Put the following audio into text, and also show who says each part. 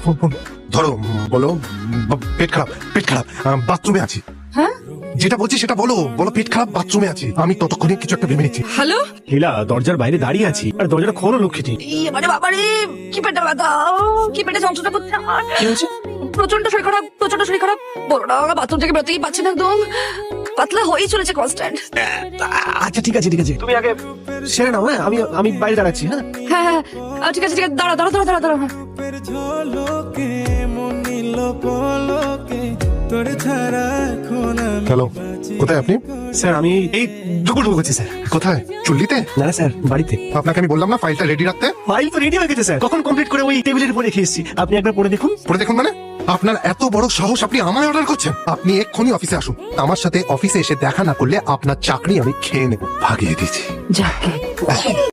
Speaker 1: Phone ধরো, বলো। পেট খারাপ, পেট খারাপ, বাথরুমে আছি।
Speaker 2: হ্যাঁ,
Speaker 1: যেটা বলছি সেটা বলো। বলো পেট খারাপ, বাথরুমে আছি। আমি ততক্ষণে কিছু একটা ভেবে নিচ্ছি।
Speaker 2: হ্যালো।
Speaker 3: লীলা, দরজার বাইরে দাঁড়িয়ে আছি, আর দরজাটা খোলো লক্ষ্মীটি।
Speaker 2: মানে বাবারে, কি পেটে ব্যথা, কি পেটে যন্ত্রণা করছে আমার।
Speaker 3: কি হয়েছে?
Speaker 2: প্রচন্ড শরীর খারাপ, প্রচন্ড শরীর খারাপ। বলো না, বাথরুম থেকে বেরোতেই পাচ্ছি না, একদম পাতলা হয়েই চলেছে কনস্ট্যান্ট।
Speaker 3: আচ্ছা ঠিক আছে ঠিক আছে, তুমি আগে সেরে নাও। হ্যাঁ, আমি বাইরে দাঁড়াচ্ছি। হ্যাঁ
Speaker 2: হ্যাঁ হ্যাঁ, ঠিক আছে ঠিক আছে, দাঁড়া দাঁড়া দাঁড়া দাঁড়া দাঁড়া। হ্যাঁ।
Speaker 1: হ্যালো, কোথায় আপনি?
Speaker 3: স্যার, আমি এই দুপুর করছি স্যার।
Speaker 1: কোথায়? চুল্লিতে?
Speaker 3: না না স্যার, বাড়িতে।
Speaker 1: আপনাকে আমি বললাম না ফাইলটা রেডি রাখতে।
Speaker 3: ফাইল তো রেডি হয়ে গেছে স্যার, কখন কমপ্লিট করে ওই টেবিলের উপর রেখে এসেছি। আপনি একবার পড়ে দেখুন।
Speaker 1: পড়ে দেখুন মানে? আপনার এত বড় সাহস, আপনি আমায় অর্ডার করছেন? আপনি এক্ষুনি অফিসে আসুন। আমার সাথে অফিসে এসে দেখা না করলে আপনার চাকরি আমি খেয়ে নেব। ভাগিয়ে দিচ্ছি।
Speaker 2: যাকে